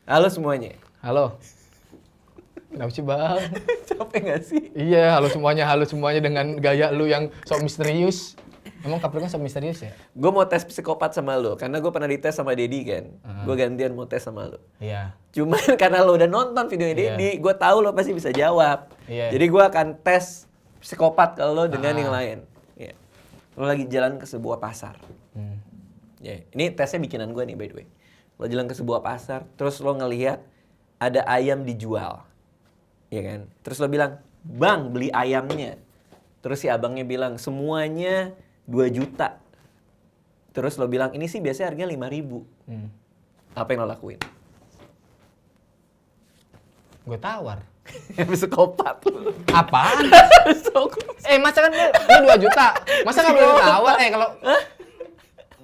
Halo semuanya. Halo. Kenapa sih bang? Capek gak sih? Iya, halo semuanya dengan gaya lu yang sok misterius. Emang Capricorn sok misterius ya? Gue mau tes psikopat sama lo, karena gue pernah dites sama Dedi kan. Gue gantian mau tes sama lo. Iya. Cuman karena lo udah nonton videonya Dedi, gue tahu lo pasti bisa jawab. Iya. Jadi gue akan tes psikopat ke lo dengan yang lain. Ya. Lo lagi jalan ke sebuah pasar. Ya, ini tesnya bikinan gue nih by the way. Lo jalan ke sebuah pasar, terus lo ngelihat ada ayam dijual. Ya kan? Terus lo bilang, "Bang, beli ayamnya." Terus si abangnya bilang, "Semuanya 2 juta." Terus lo bilang, "Ini sih biasanya harganya 5.000." Apa yang lo lakuin? Gue tawar. Psikopat lo. Apaan? Masa kan ini 2 juta? Masa nggak boleh tawar? Kalau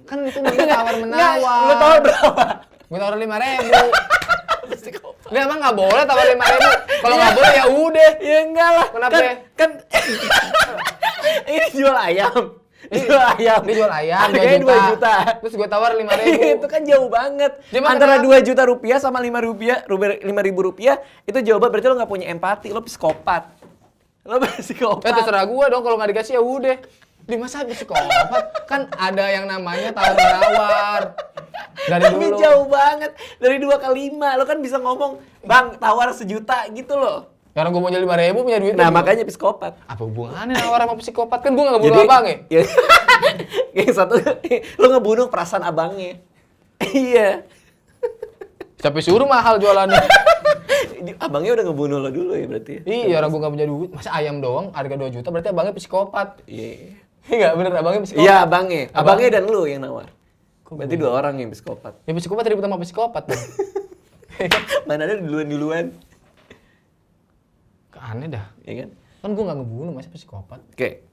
kan itu namanya tawar-menawar. Lo tawar berapa? Gue tawar 5.000. Dia emang nggak boleh tawar 5.000. Kalau nggak boleh ya udah. Ya enggak lah. Kenapa? Kan ini jual ayam. Jual ayam. Dia jual ayam 2 juta. Terus gue tawar 5.000. Itu kan jauh banget. Dia Antara kenapa? 2 juta rupiah sama 5.000 rupiah, itu jawaban berarti lo nggak punya empati, lo psikopat. Lo psikopat. Terserah gue dong, kalau nggak dikasih ya udah. Di masa psikopat? Kan ada yang namanya tawar-menawar. Dari Tapi dulu. jauh banget. Dari 2 ke 5. Lo kan bisa ngomong, "Bang, tawar 1 juta," gitu loh. Sekarang gue punya 5.000, punya duit. Nah, makanya psikopat. Apa hubungannya nawar sama psikopat? Kan gue nggak ngebunuh abangnya. Ya, yang satu, lo ngebunuh perasaan abangnya. Iya. Sampai suruh mahal jualannya. Abangnya udah ngebunuh lo dulu ya berarti. Iya, orang gue nggak punya duit. Masa ayam doang harga 2 juta, berarti abangnya psikopat. Iya. Iya, bener abangnya psikopat. Iya, abangnya dan lu yang nawar. Berarti 2 orang yang psikopat. Ya psikopat ribut sama psikopat dong. Mana ada duluan. Aneh dah. Ya kan? Kan gue nggak ngebunuh, masa psikopat. Oke.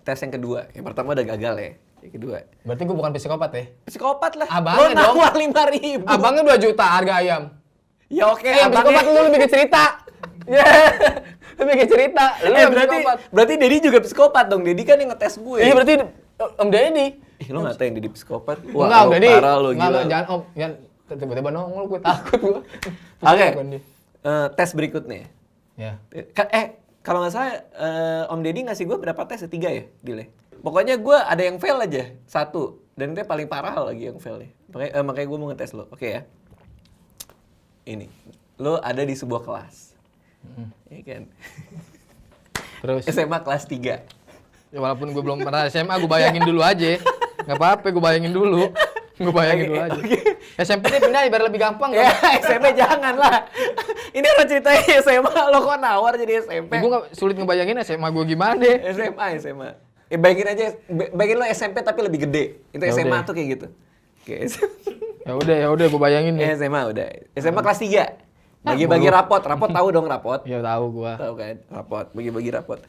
Tes yang kedua. Yang pertama udah gagal ya. Yang kedua. Berarti gue bukan psikopat ya? Psikopat lah. Abangnya lo nawar 5.000. Abangnya 2 juta harga ayam. Ya oke, Yang psikopat lu bikin cerita. Ya. Lu bikin cerita. Lu yang psikopat. berarti Dedi juga psikopat dong. Dedi kan yang ngetes gue. Iya berarti Om Deddy. Lo nggak tahu yang Dedi psikopat? Enggak, Om Deddy. Parah lo, Enggak, gila. jangan Om. Jangan tiba-tiba nongol, gue takut gue. Oke. Tes berikutnya. Ya. Kalau nggak salah Om Deddy ngasih gue berapa tes? 3 ya, Dile? Pokoknya gue ada yang fail aja, 1. Dan itu paling parah lagi yang failnya. Makanya gue mau ngetes lo. Oke ya. Ini, lo ada di sebuah kelas. Ya kan? Terus? SMA kelas 3. Ya, walaupun gue belum pernah SMA, gue bayangin dulu aja. Nggak apa-apa, gue bayangin dulu. Gue bayangin dulu aja. SMP deh pindah biar lebih gampang. Ya, SMP jangan lah. Ini orang ceritanya SMA, lo kok nawar jadi SMP? Gue nggak sulit ngebayangin SMA gue gimana. SMA. Bayangin lo SMP tapi lebih gede. Itu Ya SMA udah. tuh kayak gitu. Oke, Ya udah, gue bayangin nih. SMA udah. SMA kelas 3. Bagi-bagi rapot. Rapot tahu dong rapot? Ya tahu gue. Tahu kan? Rapot, bagi-bagi rapot.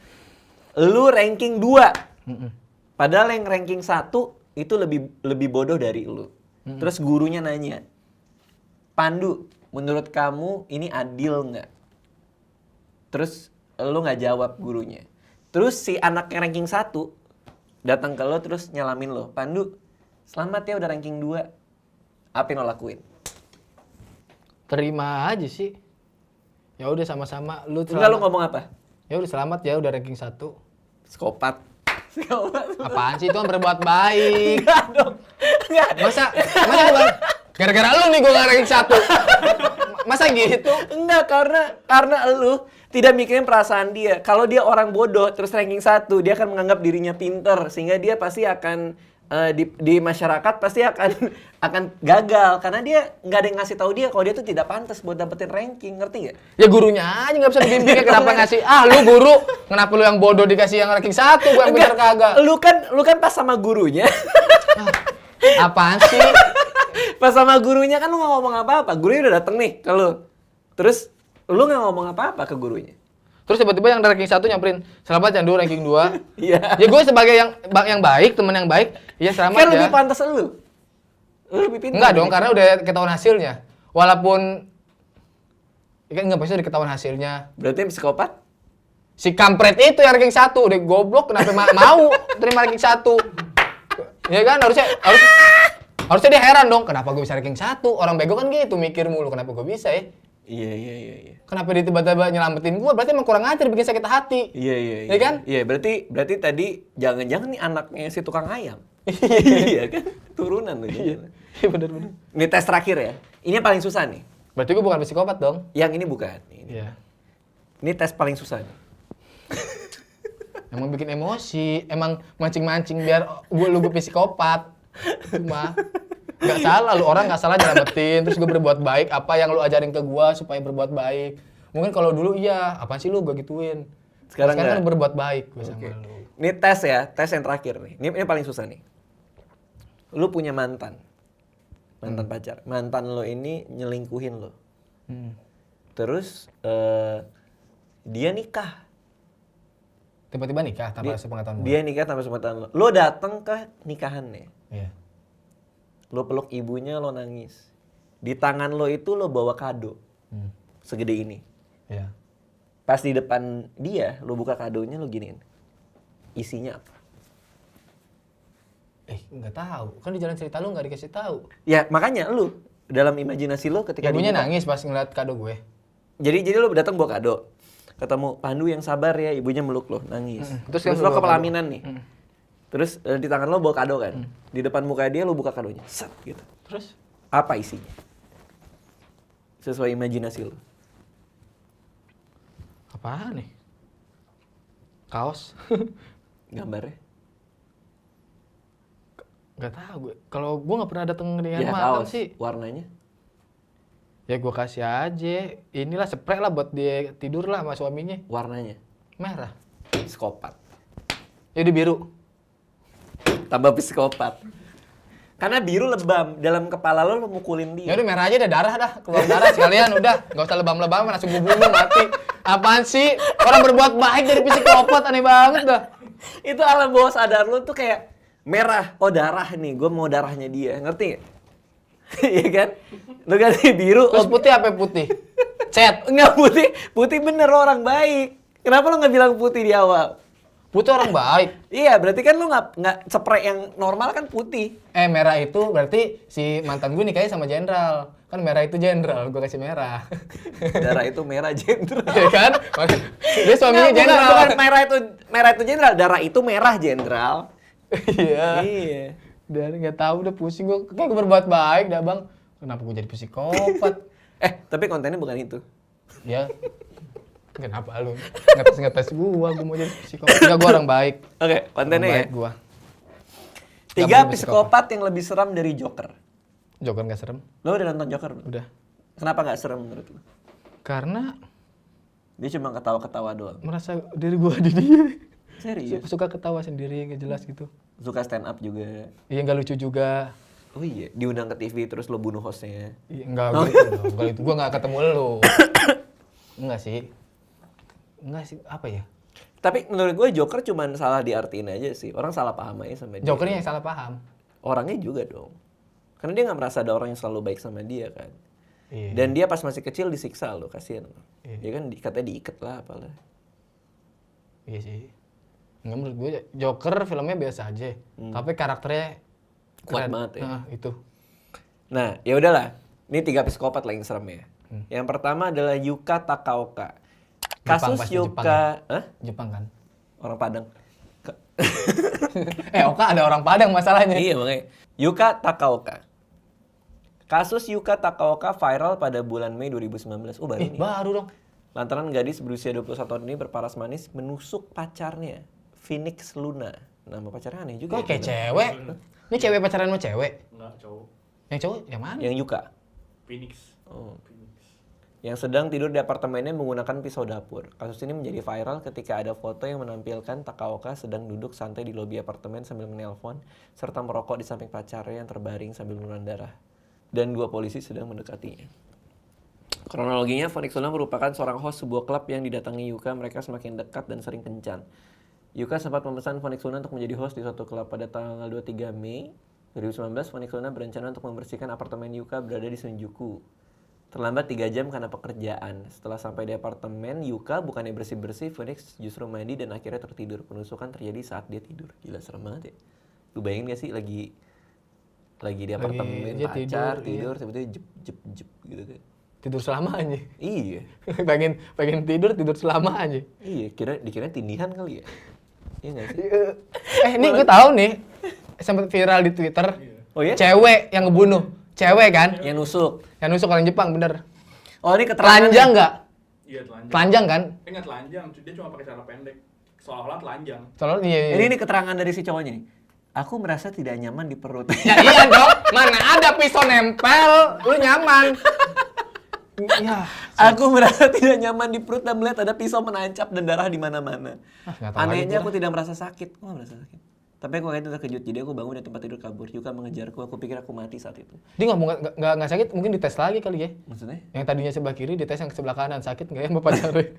Lu ranking 2. Padahal yang ranking 1 itu lebih bodoh dari lu. Terus gurunya nanya, "Pandu, menurut kamu ini adil nggak?" Terus lu nggak jawab gurunya. Terus si anak yang ranking 1 datang ke lo terus nyalamin lo, "Pandu, selamat ya udah ranking 2. Apa yang lo lakuin? Terima aja sih. Ya udah sama-sama lu Enggak, lo ngomong apa? Ya udah selamat ya udah ranking 1. Psikopat. Apaan sih, itu kan berbuat baik. Enggak dong. Enggak. Masa gua gara-gara lu nih gua nggak ranking 1. Masa gitu? Enggak, karena lu tidak mikirin perasaan dia. Kalau dia orang bodoh terus ranking 1, dia akan menganggap dirinya pinter sehingga dia pasti akan di masyarakat pasti akan gagal karena dia nggak ada yang ngasih tahu dia kalau dia tuh tidak pantas buat dapetin ranking, ngerti nggak? Ya gurunya aja nggak bisa dibimbingnya, kenapa ngasih? Lu guru, kenapa lu yang bodoh dikasih yang ranking 1, gua yang pinter kagak? Lu kan pas sama gurunya. Apaan sih? Pas sama gurunya kan lu nggak ngomong apa-apa. Gurunya udah dateng nih ke lu. Terus lu nggak ngomong apa-apa ke gurunya. Terus tiba-tiba yang ranking 1 nyamperin, "Selamat yang ranking 2." Iya. Ya gue sebagai yang baik, teman yang baik, ya selamat Kan ya. lebih pantas lu. Lu lebih pintar. Enggak dong, karena udah ketahuan hasilnya. Walaupun kan enggak pasti udah ketahuan hasilnya. Berarti psikopat? Si kampret itu yang ranking 1, udah goblok kenapa mau terima ranking 1? Ya kan harus Harusnya dia heran dong, kenapa gue bisa ranking 1? Orang bego kan gitu, mikir mulu, kenapa gue bisa ya? Iya. Kenapa dia tiba-tiba nyelamatin gue? Berarti emang kurang ajar, bikin sakit hati. Iya. Iya kan? Iya, berarti tadi jangan-jangan nih anaknya si tukang ayam. Iya kan? Turunan tuh. Iya bener-bener. Ini tes terakhir ya. Ini yang paling susah nih. Berarti gue bukan psikopat dong? Yang ini bukan. Iya. Ini tes paling susah nih. Emang bikin emosi, emang mancing-mancing biar gue psikopat. Cuma nggak salah lu, orang nggak salah nyelamatin, terus gue berbuat baik apa yang lu ajarin ke gue supaya berbuat baik. Mungkin kalau dulu iya, apa sih lu gue gituin. Sekarang kan berbuat baik gue sama lu. Ini tes ya, tes yang terakhir nih. Ini paling susah nih. Lu punya mantan pacar. Mantan lo ini nyelingkuhin lo. Terus dia nikah. Tiba-tiba nikah tanpa sepengetahuan gue. Dia nikah tanpa sepengetahuan lo. Lo datang ke nikahannya. Iya. Lo peluk ibunya, lo nangis. Di tangan lo itu lo bawa kado. Segede ini. Iya. Pas di depan dia, lo buka kadonya, lo giniin. Isinya apa? Nggak tahu. Kan di jalan cerita lu nggak dikasih tahu. Ya, makanya lu dalam imajinasi lo ketika Ibunya dibuka. nangis pas ngeliat kado gue. Jadi lo datang bawa kado. Ketemu Pandu yang sabar ya, ibunya meluk lo, nangis. Terus lo ke pelaminan nih. Terus di tangan lo bawa kado kan. Di depan muka dia lo buka kadonya. Set gitu. Terus? Apa isinya? Sesuai imajinasi lo. Apaan nih? Kaos? Gambarnya? Nggak tahu gue. Kalau gue nggak pernah dateng dengan Ya mantan kaos. sih. Warnanya? Ya gue kasih aja. Inilah spray lah buat dia tidur lah sama suaminya. Warnanya? Merah. Psikopat. Jadi biru. Tambah psikopat. Karena biru lebam. Dalam kepala lo mukulin dia. Ya udah merah aja, udah darah dah, keluar darah sekalian udah. Nggak usah lebam-lebam, langsung gue bunuh mati. Apaan sih? Orang berbuat baik dari psikopat, aneh banget dah. Itu alam bawah sadar lo tuh kayak merah. Oh darah nih, gue mau darahnya dia. Ngerti gak? Iya kan? Lo ganti biru. Terus putih apa putih? Cat. Enggak putih. Putih bener lo orang baik. Kenapa lo nggak bilang putih di awal? Putih orang baik. Iya, berarti kan lo nggak spray yang normal kan putih. Merah itu berarti si mantan gue nikahnya sama jenderal. Kan merah itu jenderal, gue kasih merah. Darah itu merah jenderal. Iya kan? Dia suaminya Nggak, jenderal. bukan merah itu jenderal. Darah itu merah jenderal. Iya. Iya. Dari nggak tahu udah pusing gue. Kayak gue berbuat baik dah bang. Kenapa gue jadi psikopat? Tapi kontennya bukan itu. Ya. Kenapa lu ngetes gua mau jadi psikopat. Enggak, gua orang baik. Oke, kontennya ya. Baik gua. 3 psikopat yang lebih seram dari Joker. Joker nggak serem? Lo udah nonton Joker belum? Udah. Kenapa nggak serem menurut lo? Karena Dia cuma ketawa-ketawa doang. merasa diri gua di dia. Serius? Suka ketawa sendiri nggak jelas gitu. Suka stand up juga. Iya nggak lucu juga. Oh iya, diundang ke TV terus lo bunuh hostnya. Iya nggak gitu dong. Enggak itu gua nggak ketemu lu. Enggak sih. Enggak sih, apa ya? Tapi menurut gue Joker cuma salah diartiin aja sih. Orang salah paham aja sama dia. Jokernya yang salah paham. Orangnya juga dong. Karena dia nggak merasa ada orang yang selalu baik sama dia kan. Iya. Dan dia pas masih kecil disiksa lo, kasihan. Iya. Dia kan katanya diikat lah apalah. Iya sih. Enggak, menurut gue Joker filmnya biasa aja. Tapi karakternya Kuat keren. banget ya. Itu. Nah, ya udahlah. Ini 3 psikopat lah yang serem ya. Yang pertama adalah Yuka Takaoka. Kasus pasti Yuka, Jepang ya? Hah? Jepang kan? Orang Padang. Oka ada orang Padang masalahnya. Iya makanya. Yuka Takaoka. Kasus Yuka Takaoka viral pada bulan Mei 2019. Oh baru nih. Baru dong. Lantaran gadis berusia 21 tahun ini berparas manis menusuk pacarnya, Phoenix Luna. Nama pacarnya aneh juga. Kok kayak cewek? Ini cewek pacaran sama cewek? Enggak, cowok. Yang cowok yang mana? Yang Yuka. Phoenix. Oh. Phoenix. Yang sedang tidur di apartemennya menggunakan pisau dapur. Kasus ini menjadi viral ketika ada foto yang menampilkan Takaoka sedang duduk santai di lobi apartemen sambil menelpon serta merokok di samping pacarnya yang terbaring sambil menurun darah. Dan 2 polisi sedang mendekatinya. Kronologinya, Phoenix Luna merupakan seorang host sebuah klub yang didatangi Yuka. Mereka semakin dekat dan sering kencan. Yuka sempat memesan Phoenix Luna untuk menjadi host di suatu klub pada tanggal 23 Mei 2019. Phoenix Luna berencana untuk membersihkan apartemen Yuka berada di Shinjuku. Terlambat 3 jam karena pekerjaan. Setelah sampai di apartemen, Yuka bukannya bersih-bersih, Phoenix justru mandi dan akhirnya tertidur. Penusukan terjadi saat dia tidur. Gila, serem banget ya. Lu bayangin gak sih lagi Lagi di apartemen dia pacar, tidur, tidur tiba-tiba jep gitu kan. Tidur selama aja. Iya. pengen tidur selama aja. Iya, dikira tindihan kali ya. Iya enggak sih? Ini gue tahu nih, sempat viral di Twitter. Oh iya? Cewek yang ngebunuh. Cewek kan? Yang nusuk. Yang nusuk orang Jepang, bener. Oh, ini keterangan. Telanjang nggak? Iya telanjang. Telanjang kan? Nggak telanjang, dia cuma pakai celana pendek. Seolah-olah telanjang. Soalnya iya. Ini keterangan dari si cowoknya nih. Aku merasa tidak nyaman di perut. Ya iya dong, mana ada pisau nempel, lu nyaman. Ya, Aku merasa tidak nyaman di perut dan melihat ada pisau menancap dan darah di mana-mana. nggak tahu Anehnya lagi aku tidak merasa sakit. Aku nggak merasa sakit. Tapi aku kayak terkejut. Jadi aku bangun dari tempat tidur kabur. Yuka mengejarku. Aku pikir aku mati saat itu. dia nggak sakit, mungkin dites lagi kali ya. Maksudnya? Yang tadinya sebelah kiri dites yang sebelah kanan, sakit nggak ya sama pacarnya?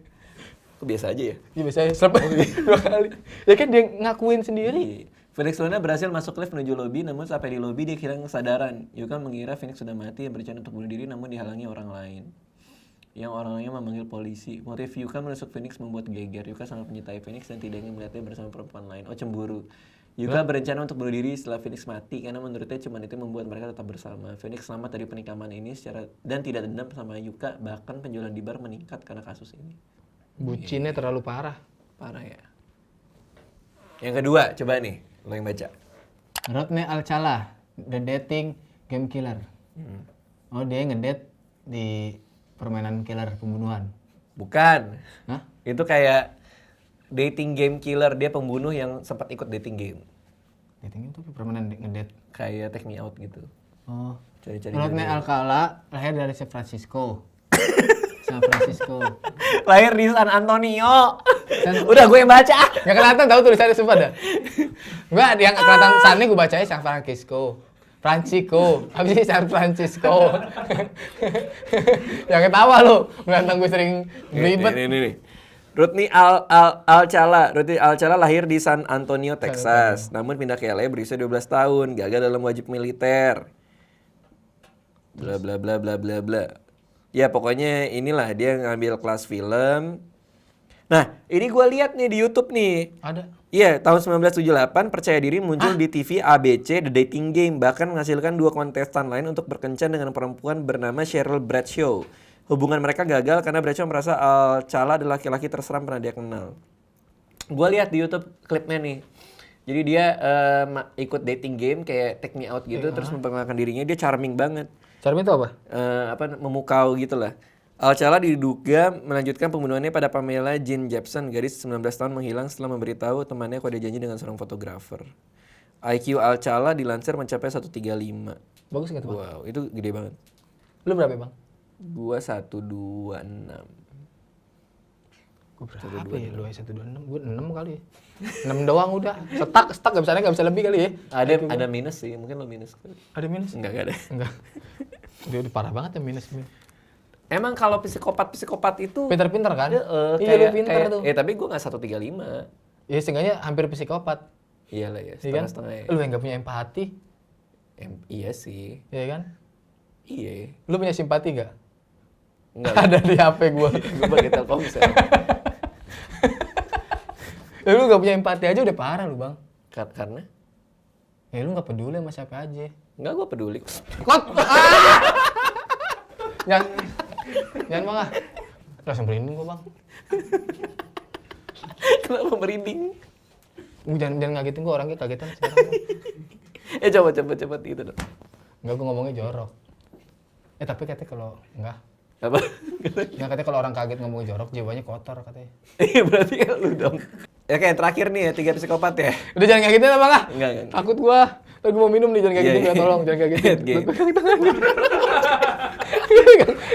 Aku biasa aja ya. Iya biasanya serap 2 kali. Ya kan dia ngakuin sendiri. Iya. Phoenix Luna berhasil masuk lift menuju lobi, namun sampai di lobi dia kehilangan kesadaran. Yuka mengira Phoenix sudah mati dan berencana untuk bunuh diri, namun dihalangi orang lain. Yang orang lainnya memanggil polisi. Motif Yuka menusuk Phoenix membuat geger. Yuka sangat mencintai Phoenix dan tidak ingin melihatnya bersama perempuan lain. Oh, cemburu. Yuka berencana untuk bunuh diri setelah Phoenix mati karena menurutnya cuma itu membuat mereka tetap bersama. Phoenix selamat dari penikaman ini dan tidak dendam sama Yuka, bahkan penjualan di bar meningkat karena kasus ini. Bucinnya terlalu parah. Parah ya. Yang kedua, coba nih, lo yang baca. Rodney Alcala, The Dating Game Killer. Oh dia ngedate di permainan killer pembunuhan. Bukan. Hah? Itu kayak dating game killer, dia pembunuh yang sempat ikut dating game. Dating itu permainan ngedate. Kayak Take Me Out gitu. Oh. Cari-cari Rodney jodoh. Alcala lahir dari San Francisco. San Francisco. Lahir di San Antonio. Udah gue yang baca. Gak kelihatan tahu tulisannya sumpah dah. Enggak, yang kelihatan sannya gue bacanya San Francisco. Habis ini San Francisco. Yang ketawa lu, ngeliatan gue sering ribet. Nih. Rodney Alcala lahir di San Antonio, Texas. Namun pindah ke LA berusia 12 tahun, gagal dalam wajib militer. Bla bla bla bla bla bla. Ya pokoknya inilah dia ngambil kelas film. Nah, ini gue lihat nih di YouTube nih. Ada. Iya, tahun 1978 Percaya Diri muncul di TV ABC The Dating Game, bahkan menghasilkan 2 kontestan lain untuk berkencan dengan perempuan bernama Cheryl Bradshaw. Hubungan mereka gagal karena Bradshaw merasa Alcala adalah laki-laki terseram pernah dia kenal. Gue lihat di YouTube klipnya nih. Jadi dia ikut dating game kayak Take Me Out gitu, terus memperkenalkan dirinya, dia charming banget. Charming itu apa? Memukau gitu lah. Alcala diduga melanjutkan pembunuhannya pada Pamela Jean Jepson, gadis 19 tahun menghilang setelah memberitahu temannya kalau dia janji dengan seorang fotografer. IQ Alcala dilansir mencapai 135. Bagus nggak tuh, Bang? Wow, itu gede banget. Lu berapa, Bang? Gua 126. Gue berapa ya? Lu 126, gue 6 kali ya. 6 doang udah. Stuck gak bisa lebih kali ya. Ada minus sih, mungkin lo minus. Ada minus? Enggak ada. Enggak. Dia udah parah banget ya minus. Emang kalau psikopat itu Pinter-pinter kan? Iya lu kayak, pinter tuh. tapi gue nggak 135. Ya seenggaknya hampir psikopat. Iyalah ya, Iya kan? setengah-setengah ya. Lu yang gak punya empati. Iya sih. Iya kan? Iya. Lu punya simpati gak? Enggak. Ada di HP gue. Gue pakai Telkomsel. Ya lu gak punya empati aja udah parah lu, Bang. Karena? Ya lu gak peduli sama siapa aja. Enggak, gue peduli. Kot! Jangan Bang ah. Langsung merinding gua, Bang. Kenapa merinding? Jangan ngagetin gua, orangnya kagetan sekarang. Coba gitu dong. Enggak, gua ngomongnya jorok. Tapi katanya kalau enggak. Apa? Enggak, katanya kalau orang kaget ngomongnya jorok, jiwanya kotor katanya. Iya berarti kan lu dong. Ya kayak terakhir nih ya, 3 psikopat ya. Udah jangan ngagetin Bang ah. Enggak. Takut gua. Lagi mau minum nih, jangan ngagetin gua, tolong jangan ngagetin. Iya. Pegang tangannya.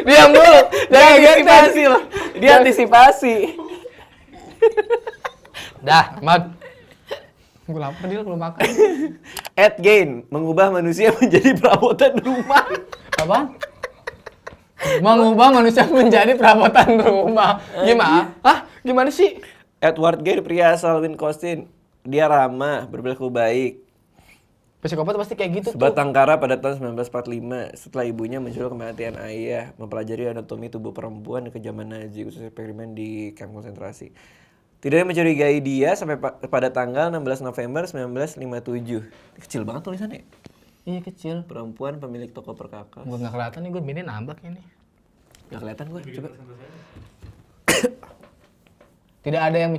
Diam dulu. Jangan Antisipasi loh. Dia antisipasi. Dah, Mat. Gue lapar dia belum makan. Gain mengubah manusia menjadi perabotan rumah. Apaan? Mengubah manusia menjadi perabotan rumah. Gimana? Gimana sih? Edward Gain, pria asal Wisconsin. Dia ramah, berperilaku baik. Psikopat pasti kayak gitu tuh. Sebatang kara pada tahun 1945 setelah ibunya mencuri kematian ayah, mempelajari anatomi tubuh perempuan ke zaman Nazi, khususnya eksperimen di kamp konsentrasi. Tidak ada mencurigai dia sampai pada tanggal 16 November 1957. Kecil banget tulisannya. Iya kecil. Perempuan pemilik toko perkakas. Gue nggak kelihatan nih, gue mini nambak ini. Gak kelihatan gue, coba. Tidak ada yang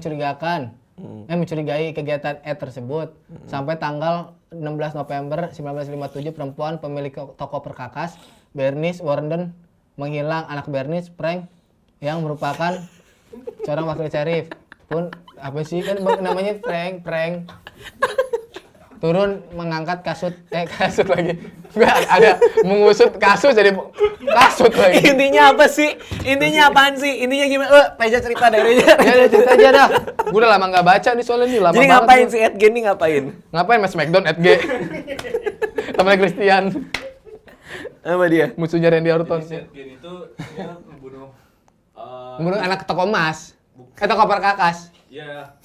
mencurigai kegiatan tersebut. Sampai tanggal 16 November 1957, perempuan pemilik toko perkakas, Bernice Warden, menghilang. Anak Bernice, Frank, yang merupakan seorang wakil sheriff. Pun, apa sih kan namanya Frank. Turun mengangkat kasut lagi. Ada mengusut kasus jadi kasut lagi. Intinya apa sih? Intinya apaan sih? Intinya gimana? Reja cerita deh, Reja. Ya cerita aja dah. Gue udah lama nggak baca nih soalnya nih, lama Jadi banget ngapain gua. si Ed Gein nih ngapain? Ngapain Mas Smackdown G? Temennya Christian, Apa dia? musuhnya Randy Orton. Jadi Seth Gein itu dia membunuh Menurut anak toko emas. Toko perkakas. ya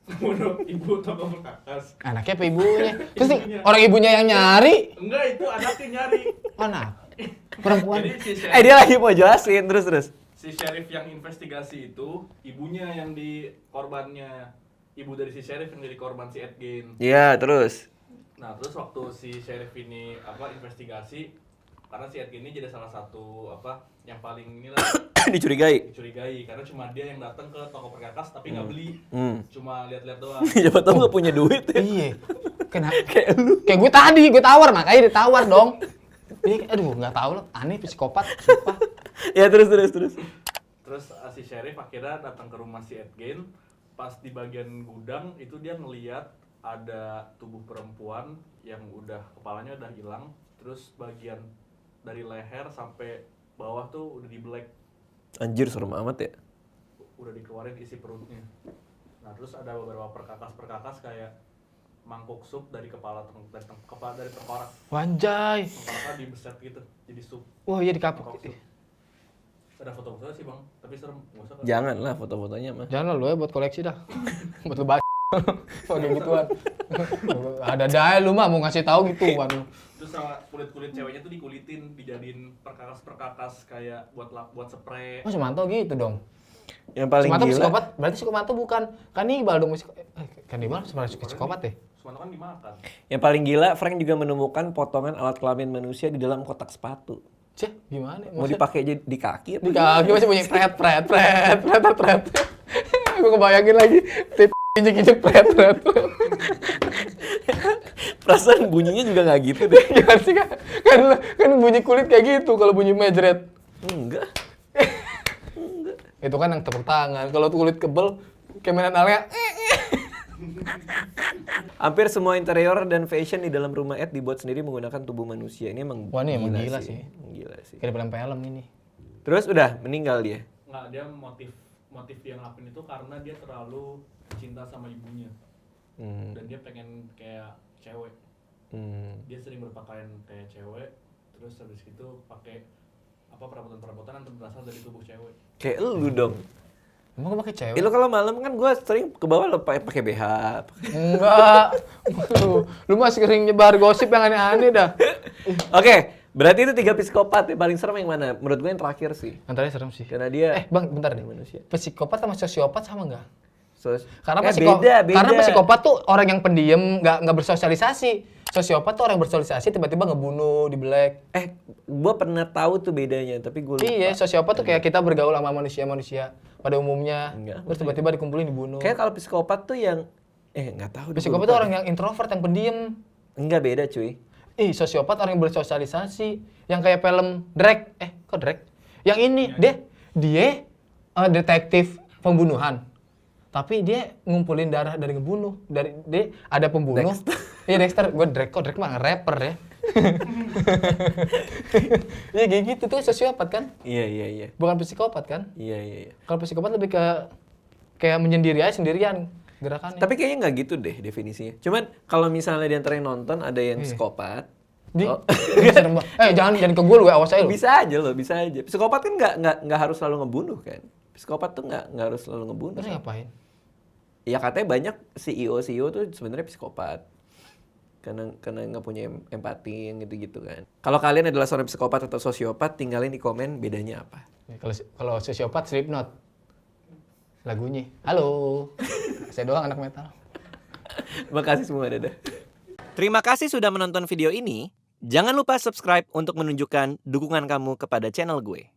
membunuh ibu toko perkakas. Anaknya apa ibunya? Terus nih, Ibunya. orang ibunya yang nyari. Enggak, itu anaknya nyari. Mana? Perempuan. Jadi si Dia lagi mau jelasin terus. si sheriff yang investigasi itu ibunya yang di korbannya, ibu dari si sheriff yang jadi korban si Ed Gein. Iya, terus. Nah terus waktu si sheriff ini investigasi, karena si Ed Gein ini jadi salah satu yang paling inilah Dicurigai. dicurigai karena cuma dia yang datang ke toko perkakas tapi nggak beli, cuma lihat-lihat doang. Siapa tahu nggak punya duit ya. Iya. Kenapa? Kayak lu. Kayak gue tadi, gue tawar, makanya ditawar dong. Ini, aduh, nggak tahu loh, aneh psikopat, sumpah. Ya terus. Terus si sheriff akhirnya datang ke rumah si Ed Gein. Pas di bagian gudang itu dia ngeliat ada tubuh perempuan yang kepalanya udah hilang, terus bagian dari leher sampai bawah tuh udah di black, Anjir, serem amat ya. udah dikeluarin isi perutnya. Nah terus ada beberapa perkakas kayak mangkuk sup dari dari tengkorak. Wanjay. Tengkoraknya dibeset gitu jadi sup. Wah, iya dikapuk. Mangkok sup. Ada foto-foto sih bang, tapi serem. Nggak usah. Jangan lah foto-fotonya mah. Jangan lu ya buat koleksi dah. Buat lu baca. Kayak gituan. Ada daya lu mah mau ngasih tahu gituan lu. Terus sama kulit ceweknya tuh dikulitin, dijadiin perkakas kayak buat spray. Oh, Sumanto gitu dong. Yang paling Sumanto gila. psikopat, berarti Sumanto bukan kanibal dong. Kanibal sebenarnya psikopat ya? Semuanya kan dimakan. Yang paling gila, Frank juga menemukan potongan alat kelamin manusia di dalam kotak sepatu. Cih, gimana? Mau dipakai jadi di kaki? Di kaki masih bunyi pret. Gue kebayangin lagi, injek pret. Perasaan bunyinya juga nggak gitu deh. Gimana sih kan bunyi kulit kayak gitu kalau bunyi mejret. Enggak. Itu kan yang tepuk tangan. Kalau kulit kebel, kayak mainan Alia. Hampir semua interior dan fashion di dalam rumah Ed dibuat sendiri menggunakan tubuh manusia. Ini emang Wah, ini emang gila sih. Gila sih. Kayak film-film ini. Terus udah meninggal dia. Nggak, dia motif dia ngelakuin itu karena dia terlalu cinta sama ibunya. Dan dia pengen kayak cewek. Dia sering berpakaian kayak cewek, terus habis itu pakai perabotan-perabotan yang berasal dari tubuh cewek. Kayak lu dong. Emang gue pakai cewek? Lu kalau malam kan gue sering ke bawah lo pakai BH. Enggak. Lu mah sering nyebar gosip yang aneh-aneh dah. Oke, berarti itu 3 psikopat ya. Paling serem yang mana? Menurut gue yang terakhir sih. Antara serem sih. Karena dia Bang, bentar deh. manusia. Psikopat sama sosiopat sama enggak? Karena beda. Karena psikopat tuh orang yang pendiam, nggak bersosialisasi. Sosiopat tuh orang yang bersosialisasi tiba-tiba ngebunuh di black. Gue pernah tahu tuh bedanya, tapi gue lupa. Iya, sosiopat tuh kayak kita bergaul sama manusia-manusia pada umumnya. Enggak. Terus tiba-tiba dikumpulin dibunuh. Kayak kalau psikopat tuh yang nggak tahu. deh, Psikopat gua tuh lupa orang yang introvert, yang pendiam. Enggak, beda cuy. Sosiopat orang yang bersosialisasi, yang kayak film Drake. Kok Drake? Yang ini dia detektif pembunuhan. Tapi dia ngumpulin darah dari ngebunuh. Dia ada pembunuh. Iya, Dexter. Drake mah rapper ya. Iya kayak gitu tuh sosiopat kan? Iya. Bukan psikopat kan? Iya. Kalau psikopat lebih ke kayak menyendiri aja sendirian gerakannya. Tapi kayaknya nggak gitu deh definisinya. Cuman kalau misalnya di antara yang nonton ada yang psikopat. Serem banget. Jangan ke gue lu, awas aja lu. Bisa aja. Psikopat kan nggak harus selalu ngebunuh kan. Psikopat tuh nggak harus selalu ngebunuh. Terus ngapain? Ya katanya banyak CEO tuh sebenarnya psikopat. Karena nggak punya empati yang gitu-gitu kan. Kalau kalian adalah seorang psikopat atau sosiopat, tinggalin di komen bedanya apa. Kalau sosiopat Slipknot. Lagunya. Halo. Saya doang anak metal. Terima kasih semua, dadah. Terima kasih sudah menonton video ini. Jangan lupa subscribe untuk menunjukkan dukungan kamu kepada channel gue.